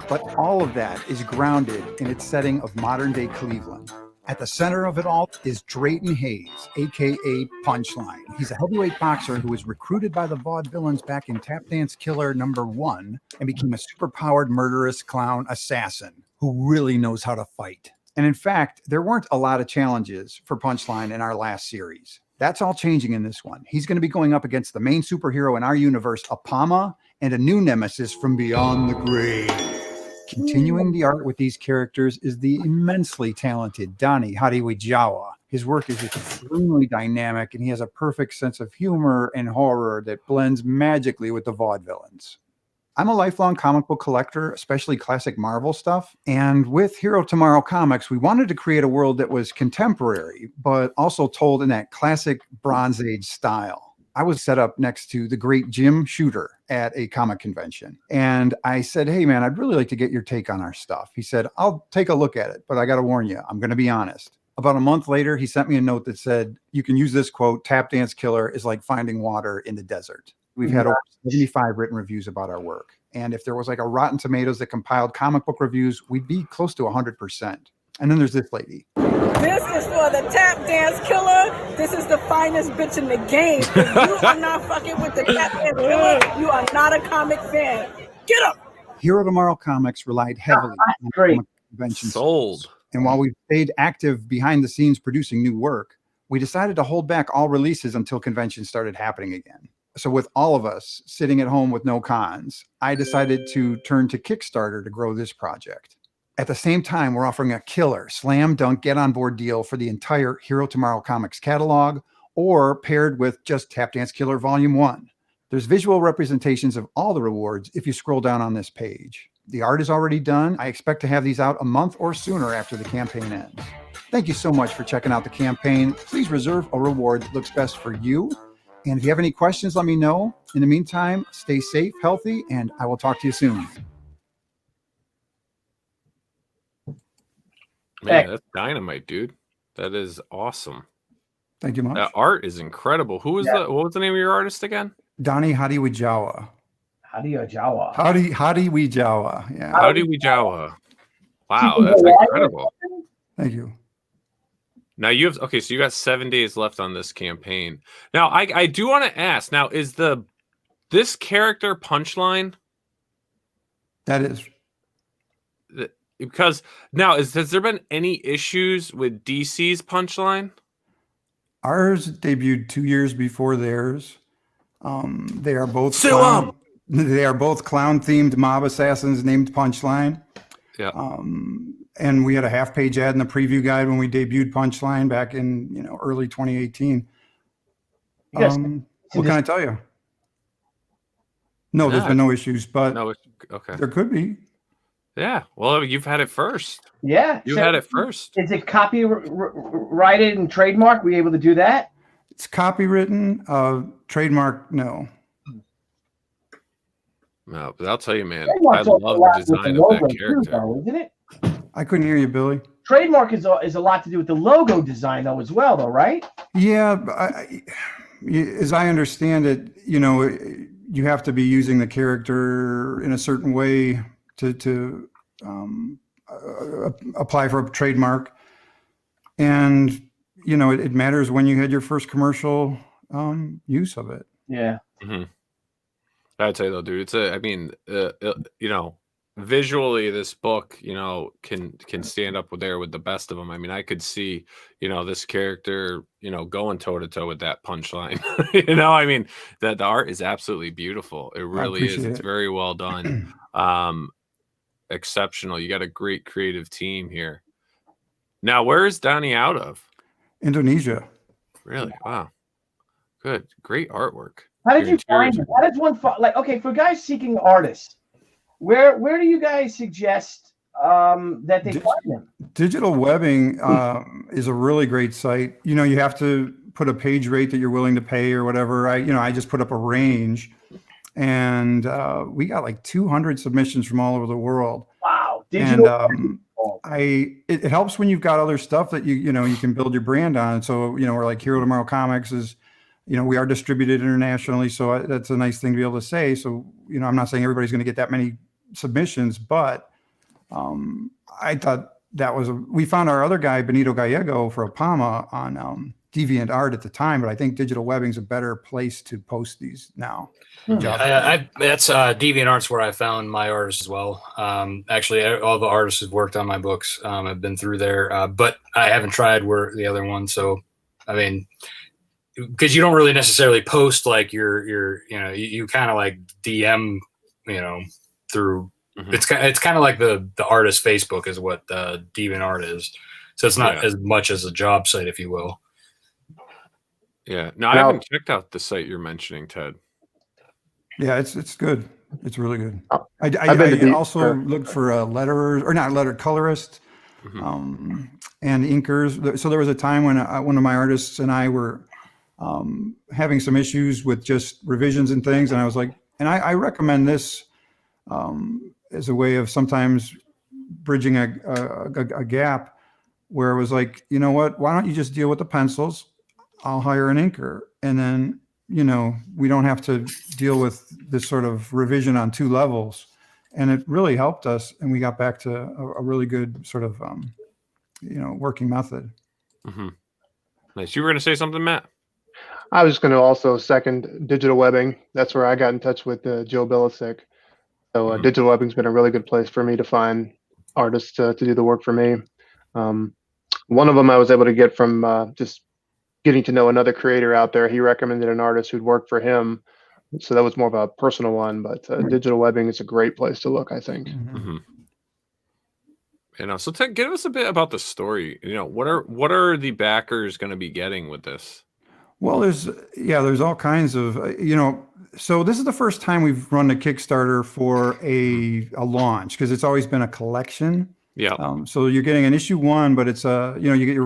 But all of that is grounded in its setting of modern-day Cleveland. At the center of it all is Drayton Hayes, a.k.a. Punchline. He's a heavyweight boxer who was recruited by the Vaude-Villains back in Tap Dance Killer #1 and became a superpowered murderous clown assassin who really knows how to fight. And in fact, there weren't a lot of challenges for Punchline in our last series. That's all changing in this one. He's going to be going up against the main superhero in our universe, Apama, and a new nemesis from beyond the grave. Continuing the art with these characters is the immensely talented Donny Hadiwijawa. His work is extremely dynamic, and he has a perfect sense of humor and horror that blends magically with the Vaude-Villains. I'm a lifelong comic book collector, especially classic Marvel stuff. And with Hero Tomorrow Comics, we wanted to create a world that was contemporary, but also told in that classic Bronze Age style. I was set up next to the great Jim Shooter at a comic convention. And I said, hey, man, I'd really like to get your take on our stuff. He said, I'll take a look at it, but I got to warn you, I'm going to be honest. About a month later, he sent me a note that said, you can use this quote, Tap Dance Killer is like finding water in the desert. We've had over 75 written reviews about our work. And if there was like a Rotten Tomatoes that compiled comic book reviews, we'd be close to 100%. And then there's this lady. This is for the tap dance killer. This is the finest bitch in the game. If you are not fucking with the tap dance killer, you are not a comic fan. Get up. Hero Tomorrow Comics relied heavily on comic conventions. Sold. And while we stayed active behind the scenes producing new work, we decided to hold back all releases until conventions started happening again. So with all of us sitting at home with no cons, I decided to turn to Kickstarter to grow this project. At the same time, we're offering a killer slam dunk get on board deal for the entire Hero Tomorrow Comics catalog, or paired with just Tap Dance Killer Volume 1. There's visual representations of all the rewards if you scroll down on this page. The art is already done. I expect to have these out a month or sooner after the campaign ends. Thank you so much for checking out the campaign. Please reserve a reward that looks best for you. And if you have any questions, let me know. In the meantime, stay safe, healthy, and I will talk to you soon. Man, that's dynamite, dude. That is awesome. Thank you much. That art is incredible. What was the name of your artist again? Donnie Hadiwijawa. Hadiwijawa. Hadiwijawa. Yeah. Hadiwijawa. Wow, that's incredible. Thank you. Now you have so you got 7 days left on this campaign. Now I do want to ask. Now is this character Punchline? That is. Because now has there been any issues with DC's Punchline? Ours debuted 2 years before theirs. They are both they are both clown-themed mob assassins named Punchline. Yeah. And we had a half-page ad in the preview guide when we debuted Punchline back in early 2018. What can I tell you? No, there's been no issues, but there could be. Yeah. Well, you've had it first. Yeah. You had it first. Is it copyrighted and trademark? Were you able to do that? It's copywritten. Trademark, no. No, but I'll tell you, man, I love the design of that character. Too, isn't it? I couldn't hear you, Billy. Trademark is a lot to do with the logo design, though, as well, though, right? Yeah. As I understand it, you have to be using the character in a certain way to apply for a trademark. And, it matters when you had your first commercial use of it. Yeah. Mm-hmm. I'd say though, dude, visually this book, can stand up there with the best of them. I mean, I could see, this character, going toe to toe with that Punchline. I mean, that the art is absolutely beautiful. It really is. It's very well done. Exceptional. You got a great creative team here. Now, where is Donnie out of? Indonesia. Really? Wow. Good. Great artwork. How did you find it? How does one for guys seeking artists, where do you guys suggest that they find them? Digital Webbing is a really great site. You have to put a page rate that you're willing to pay or whatever. I just put up a range, and we got like 200 submissions from all over the world. Wow. Digital. It helps when you've got other stuff that you can build your brand on. So, we're like Hero Tomorrow Comics is, we are distributed internationally. So that's a nice thing to be able to say. So, I'm not saying everybody's going to get that many submissions, but I thought we found our other guy, Benito Gallego for Opama on DeviantArt at the time, but I think Digital Webbing's a better place to post these now. That's DeviantArt's where I found my artists as well. Actually, all the artists who've worked on my books have been through there, but I haven't tried the other one. So, I mean, because you don't really necessarily post like you kind of like DM, through. Mm-hmm. It's kind of like the artist Facebook is what DeviantArt is. So it's not as much as a job site, if you will. Yeah. No, I haven't checked out the site you're mentioning, Ted. Yeah, it's good. It's really good. I also looked for colorists, and inkers. So there was a time when one of my artists and I were having some issues with just revisions and things, and I was like, and I recommend this as a way of sometimes bridging a gap, where it was like, you know what? Why don't you just deal with the pencils? I'll hire an inker, and then we don't have to deal with this sort of revision on two levels. And it really helped us, and we got back to a really good sort of working method. Mm-hmm. Nice. You were going to say something, Matt? I was going to also second digital webbing. That's where I got in touch with Joe Bilicic. So digital webbing's been a really good place for me to find artists to do the work for me. One of them I was able to get from just getting to know another creator out there. He recommended an artist who'd worked for him. So that was more of a personal one, but digital webbing is a great place to look, I think. Mm-hmm. So Ted, give us a bit about the story. What are the backers going to be getting with this? Well, there's all kinds of, so this is the first time we've run a Kickstarter for a launch, because it's always been a collection. Yeah. So you're getting an issue 1, but it's you get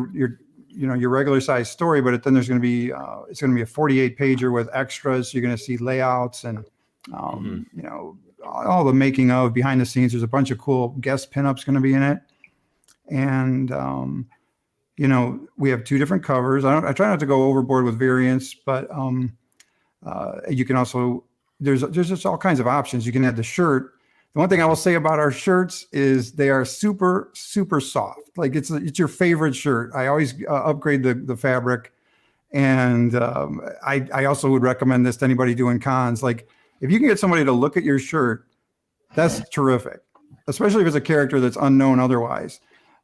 your regular size story, but then there's going to be it's going to be a 48 pager with extras. You're going to see layouts and all the making of behind the scenes. There's a bunch of cool guest pinups going to be in it, and we have 2 different covers. I try not to go overboard with variants, but you can also there's just all kinds of options. You can add the shirt. The one thing I will say about our shirts is they are super, super soft. Like it's your favorite shirt. I always upgrade the fabric, and I also would recommend this to anybody doing cons. Like if you can get somebody to look at your shirt, that's terrific, especially if it's a character that's unknown otherwise.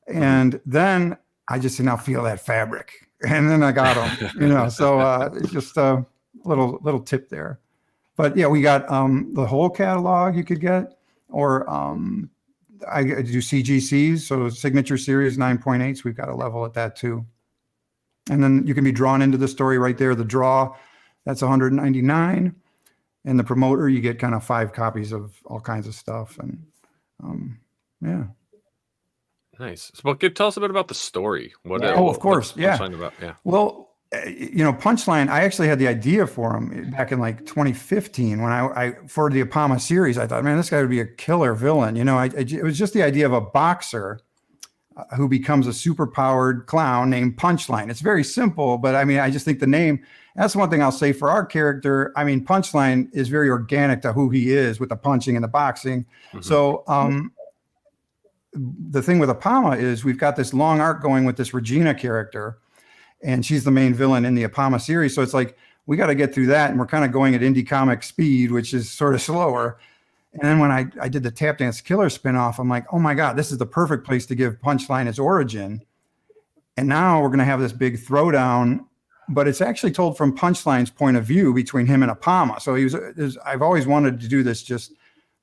And then I just say, now feel that fabric, and then I got them. So it's just a little tip there. But yeah, we got the whole catalog you could get. Or I do CGCs, so signature series 9.8s. We've got a level at that too. And then you can be drawn into the story right there. The draw, that's 199. And the promoter, you get kind of 5 copies of all kinds of stuff. And yeah. Nice. So, tell us a bit about the story. Of course. Yeah. About? Yeah. Well, Punchline, I actually had the idea for him back in like 2015 when I for the Apama series. I thought, man, this guy would be a killer villain. It was just the idea of a boxer who becomes a super powered clown named Punchline. It's very simple, but I just think the name, that's one thing I'll say for our character. Punchline is very organic to who he is with the punching and the boxing. Mm-hmm. So the thing with Apama is we've got this long arc going with this Regina character, and she's the main villain in the Apama series. So it's like, we got to get through that. And we're kind of going at indie comic speed, which is sort of slower. And then when I did the Tap Dance Killer spinoff, I'm like, oh my God, this is the perfect place to give Punchline its origin. And now we're going to have this big throwdown, but it's actually told from Punchline's point of view between him and Apama. So I've always wanted to do this just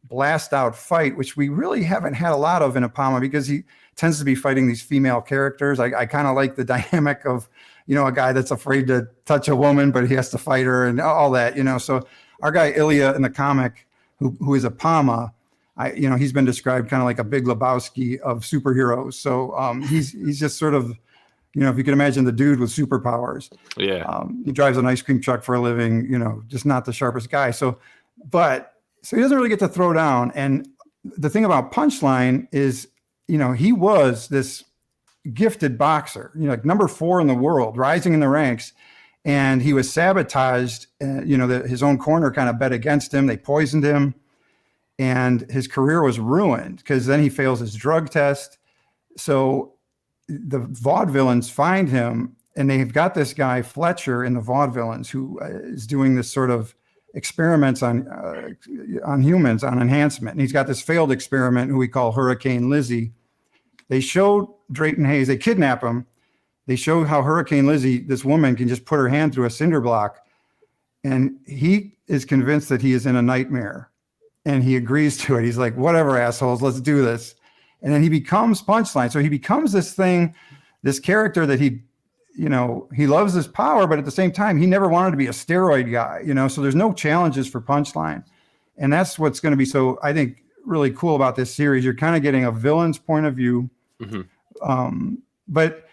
blast out fight, which we really haven't had a lot of in Apama, because he tends to be fighting these female characters. I kind of like the dynamic of, a guy that's afraid to touch a woman, but he has to fight her and all that, So our guy Ilya in the comic, who is Apama, he's been described kind of like a Big Lebowski of superheroes. So he's just sort of, if you can imagine the dude with superpowers. Yeah. He drives an ice cream truck for a living, just not the sharpest guy. So he doesn't really get to throw down. And the thing about Punchline is, he was this gifted boxer, like number 4 in the world, rising in the ranks. And he was sabotaged. His own corner kind of bet against him. They poisoned him, and his career was ruined because then he fails his drug test. So the Vaude-Villains find him, and they've got this guy Fletcher in the Vaude-Villains who is doing this sort of experiments on humans, on enhancement. And he's got this failed experiment who we call Hurricane Lizzie. They showed Drayton Hayes, they kidnap him. They show how Hurricane Lizzie, this woman, can just put her hand through a cinder block. And he is convinced that he is in a nightmare. And he agrees to it. He's like, whatever, assholes, let's do this. And then he becomes Punchline. So he becomes this thing, this character that he loves his power, but at the same time, he never wanted to be a steroid guy, so there's no challenges for Punchline. And that's what's going to be so, I think, really cool about this series. You're kind of getting a villain's point of view. Mm-hmm. But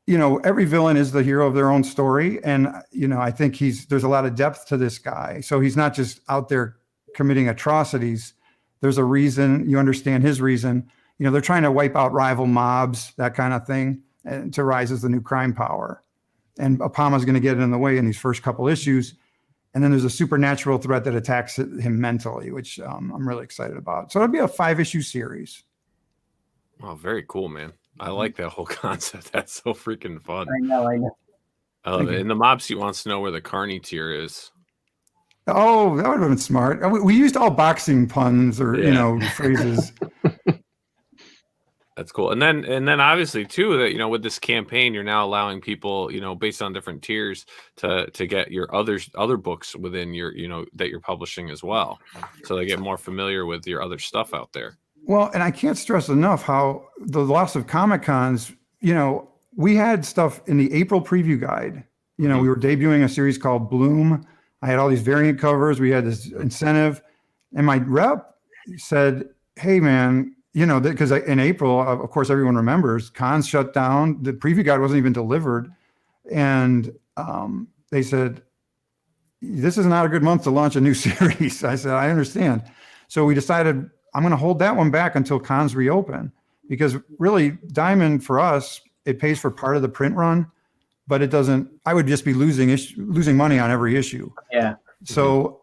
every villain is the hero of their own story. And, I think there's a lot of depth to this guy. So he's not just out there committing atrocities. There's a reason. You understand his reason. They're trying to wipe out rival mobs, that kind of thing, and to rise as the new crime power. And Apama's going to get in the way in these first couple issues. And then there's a supernatural threat that attacks him mentally, which I'm really excited about. So it'll be a 5-issue series. Oh, very cool, man. I like that whole concept. That's so freaking fun. I know. I love it. And the mob suit wants to know where the Carney tier is. Oh, that would have been smart. We used all boxing puns or phrases. That's cool. And then obviously too that with this campaign you're now allowing people based on different tiers to get your other books within your that you're publishing as well, so they get more familiar with your other stuff out there. Well, and I can't stress enough how the loss of Comic Cons. We had stuff in the April preview guide. We were debuting a series called Bloom. I had all these variant covers. We had this incentive, and my rep said, "Hey, man." Because in April, of course, everyone remembers, cons shut down. The preview guide wasn't even delivered. And they said, this is not a good month to launch a new series. I said, I understand. So we decided I'm going to hold that one back until cons reopen. Because really, Diamond for us, it pays for part of the print run, but it doesn't, I would just be losing money on every issue. Yeah. So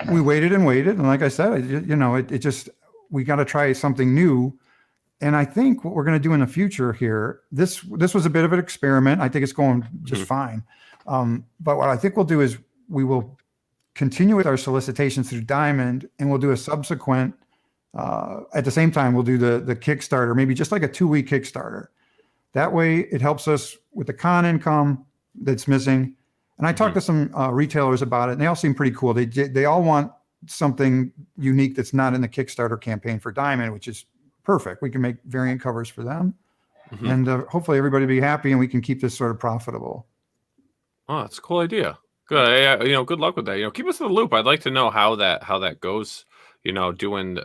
we waited. And like I said, it just, we got to try something new. And I think what we're going to do in the future here, this was a bit of an experiment. I think it's going just fine. But what I think we'll do is we will continue with our solicitations through Diamond, and we'll do a subsequent, at the same time, we'll do the Kickstarter, maybe just like a 2-week Kickstarter. That way it helps us with the con income that's missing. And I talked to some retailers about it, and they all seem pretty cool. They all want something unique that's not in the Kickstarter campaign for Diamond, which is perfect. We can make variant covers for them, and hopefully everybody will be happy, and we can keep this sort of profitable. Oh, that's a cool idea. Good. Good luck with that. Keep us in the loop. I'd like to know how that goes. Doing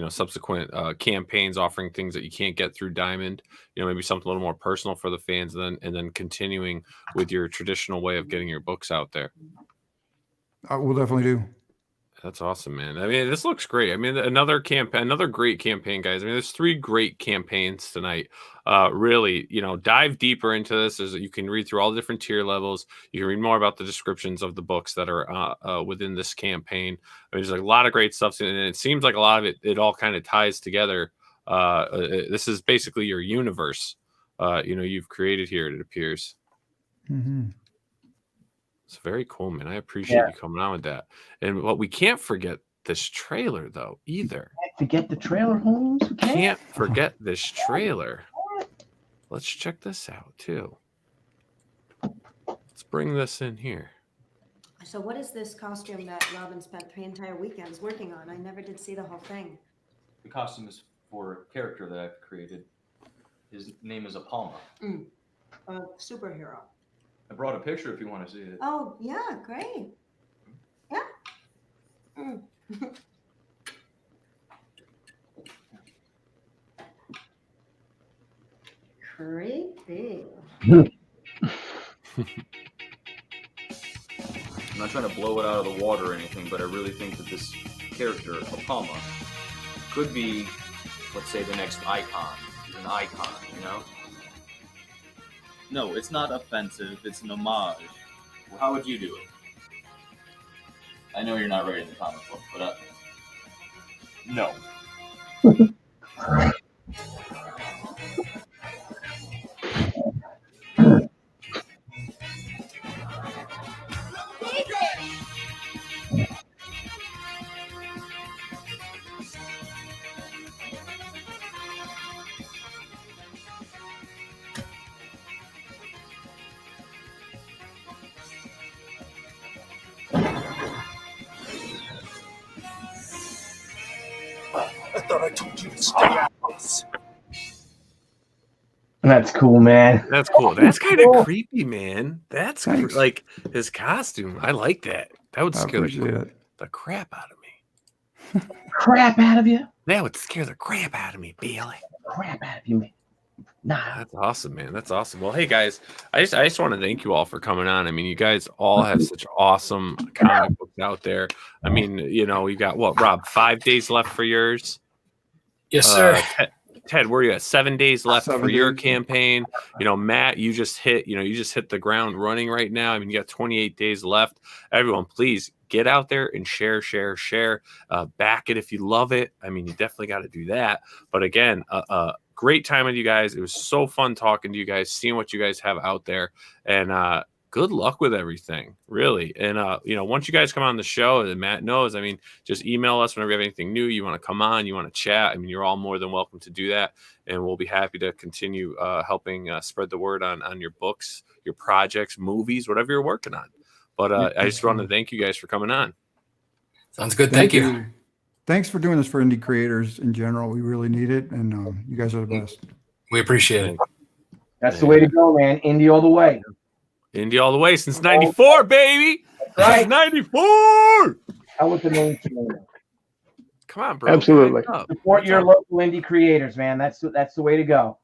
subsequent campaigns, offering things that you can't get through Diamond. Maybe something a little more personal for the fans, and then continuing with your traditional way of getting your books out there. We'll definitely do. That's awesome, man. I mean, this looks great. I mean, another great campaign, guys. I mean, there's 3 great campaigns tonight. Really, dive deeper into this. You can read through all the different tier levels. You can read more about the descriptions of the books that are within this campaign. I mean, there's a lot of great stuff, and it seems like a lot of it all kind of ties together. This is basically your universe. You've created here. It appears. Mm-hmm. It's very cool, man. I appreciate you coming on with that. And what we can't forget this trailer, though, either. Can't forget the trailer, Holmes. Can't forget this trailer. Let's check this out, too. Let's bring this in here. So what is this costume that Robin spent 3 entire weekends working on? I never did see the whole thing. The costume is for a character that I've created. His name is Apalma. A superhero. I brought a picture if you want to see it. Oh, yeah, great. Yeah. Creepy. I'm not trying to blow it out of the water or anything, but I really think that this character, Apalma, could be, let's say, the next icon. He's an icon, No, it's not offensive. It's an homage. Well, how would you do it? I know you're not writing the comic book, but No. I thought I told you to stay out of this. That's cool, man. That's cool. That's kind of creepy, man. That's like his costume. I like that. That would scare the crap out of me. Crap out of you? That would scare the crap out of me, Bailey. Crap out of you, man. Nah. That's awesome, man. That's awesome. Well, hey guys, I just want to thank you all for coming on. I mean, you guys all have such awesome comic books out there. I mean, you got what, Rob, 5 days left for yours? Yes, sir. Ted, where are you at? 7 days left for your campaign. Matt, you just hit the ground running right now. I mean, you got 28 days left. Everyone, please get out there and share. Back it if you love it. I mean, you definitely got to do that. But again, Great time with you guys. It was so fun talking to you guys, seeing what you guys have out there, and good luck with everything, really. And once you guys come on the show, and Matt knows, I mean, just email us whenever you have anything new, you want to come on, you want to chat. I mean, you're all more than welcome to do that, and we'll be happy to continue helping spread the word on your books, your projects, movies, whatever you're working on. But I just want to thank you guys for coming on. Sounds good. Thank you. Thanks for doing this for indie creators in general. We really need it, and you guys are the best. We appreciate it. That's the way to go, man. Indie all the way. Indie all the way since '94, baby. Right. Since '94. How was the name? Come on, bro. Absolutely. Support your local indie creators, man. That's the way to go.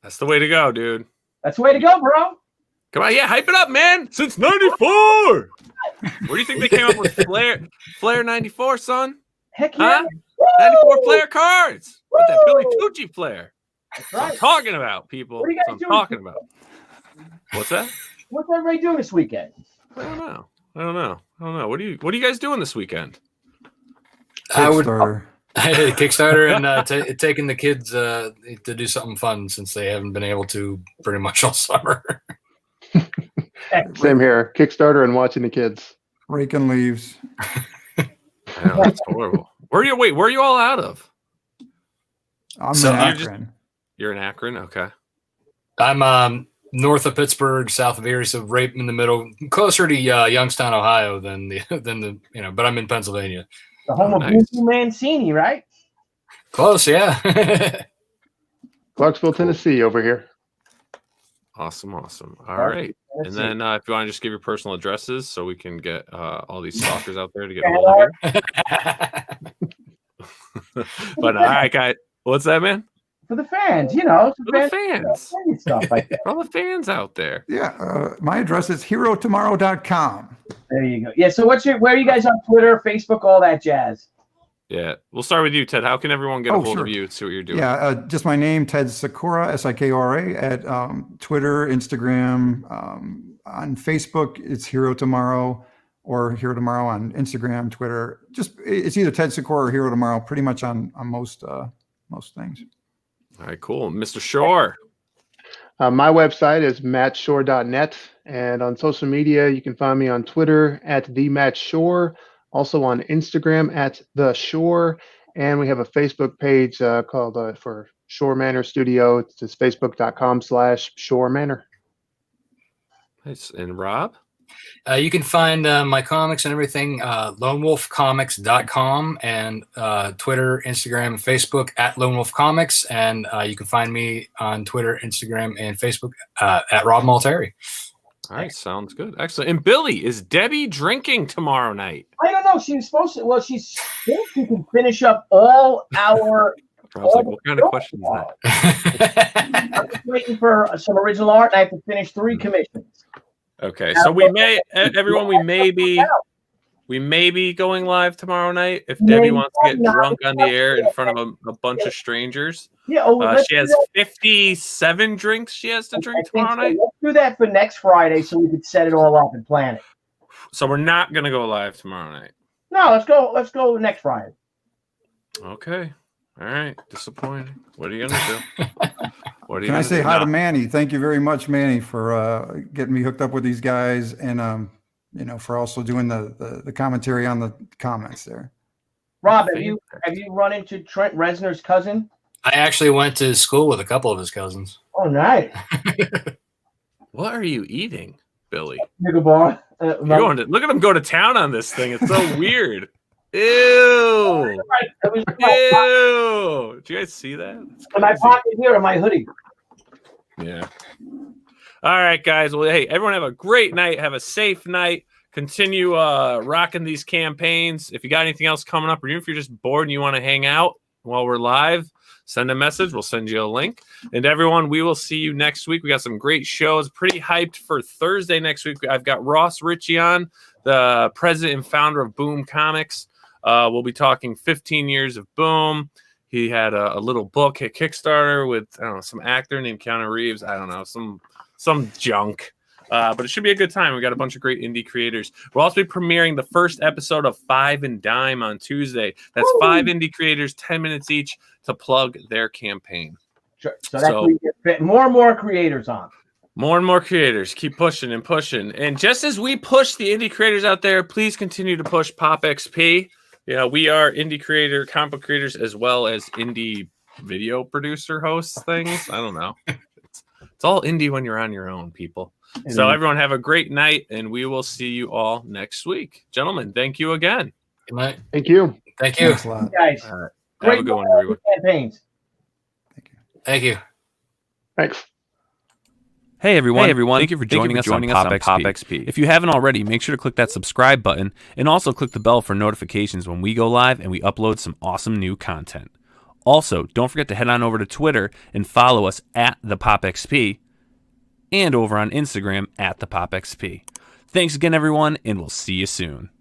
That's the way to go, dude. That's the way to go, bro. Come on, yeah, hype it up, man. Since '94. Where do you think they came up with Flair '94, son? Heck yeah. Huh? 94 Flair cards. With that Billy Tucci Flair. That's That's what I'm right. talking about, people. What are you That's guys what I'm doing? talking about. What's that? What's everybody doing this weekend? I don't know. What are you guys doing this weekend? Kickstarter. Kickstarter and taking the kids to do something fun since they haven't been able to pretty much all summer. Same here. Kickstarter and watching the kids. Raking leaves. I know, that's horrible. Where are you all out of? I'm So in you're Akron. You're in Akron? Okay. I'm north of Pittsburgh, south of Erie, so right in the middle, closer to Youngstown, Ohio than the but I'm in Pennsylvania. The home of nice. Bucci Mancini, right? Close, yeah. Clarksville, Tennessee over here. Awesome. All right. And then if you want to just give your personal addresses so we can get all these stalkers out there to get a hold of you. But all right, guys. What's that, man? For the fans, you know. For the fans. Stuff like that. For all the fans out there. Yeah, my address is herotomorrow.com. There you go. Yeah, so where are you guys on Twitter, Facebook, all that jazz? Yeah. We'll start with you, Ted. How can everyone get a hold of you and see what you're doing? Yeah, just my name, Ted Sikora, Sikora, at Twitter, Instagram. On Facebook, it's Hero Tomorrow, or Hero Tomorrow on Instagram, Twitter. It's either Ted Sikora or Hero Tomorrow, pretty much on most things. All right, cool. Mr. Schorr. My website is mattshore.net, and on social media, you can find me on Twitter at @TheMattShore, also on Instagram at The Schorr, and we have a Facebook page called for Schorr Manor Studio. It's just facebook.com/Schorr Manor. Nice. And Rob? You can find my comics and everything lonewolfcomics.com, and Twitter, Instagram, Facebook at Lone Wolf Comics, and you can find me on Twitter, Instagram, and Facebook at Rob Multari. All right, sounds good. Excellent. And Billy, is Debbie drinking tomorrow night? I don't know. She was supposed to. Well, she can finish up all our. I was like, what kind of question is that? I'm just waiting for some original art, and I have to finish 3 commissions. Okay, so we may be going live tomorrow night if Debbie wants to get drunk on the air in front of a bunch of strangers. Yeah, she has 57 drinks she has to drink tomorrow night. Let's do that for next Friday so we can set it all up and plan it. So we're not gonna go live tomorrow night. No, let's go next Friday. Okay. All right. Disappointing. What are you gonna do? Can I say hi to Manny? Thank you very much, Manny, for getting me hooked up with these guys, and for also doing the commentary on the comments there. Rob, have you run into Trent Reznor's cousin? I actually went to school with a couple of his cousins. Oh, nice. What are you eating, Billy? Nigga bar. Look at him go to town on this thing. It's so weird. Ew. Ew. Did you guys see that? In my pocket here in my hoodie. Yeah. All right, guys. Well, hey, everyone have a great night. Have a safe night. Continue rocking these campaigns. If you got anything else coming up, or even if you're just bored and you want to hang out while we're live, send a message. We'll send you a link. And everyone, we will see you next week. We got some great shows. Pretty hyped for Thursday next week. I've got Ross Ritchie on, the president and founder of Boom Comics. We'll be talking 15 years of Boom. He had a little book at Kickstarter with, I don't know, some actor named Keanu Reeves. I don't know, some junk. But it should be a good time. We got a bunch of great indie creators. We'll also be premiering the first episode of Five and Dime on Tuesday. That's 5 indie creators, 10 minutes each to plug their campaign. Sure. So that's where you get more and more creators on. More and more creators. Keep pushing and pushing. And just as we push the indie creators out there, please continue to push POPXP. Yeah, we are indie creator, comic book creators, as well as indie video producer hosts things. I don't know. It's all indie when you're on your own, people. So everyone have a great night, and we will see you all next week. Gentlemen, thank you again. Good night. Thank you. Thank you. Thanks a lot. Guys, Have a good one, everyone. campaigns. Thank you. Thanks. Hey everyone. Thank you for joining us on POPXP. If you haven't already, make sure to click that subscribe button and also click the bell for notifications when we go live and we upload some awesome new content. Also, don't forget to head on over to Twitter and follow us at the POPXP and over on Instagram at the POPXP. Thanks again, everyone, and we'll see you soon.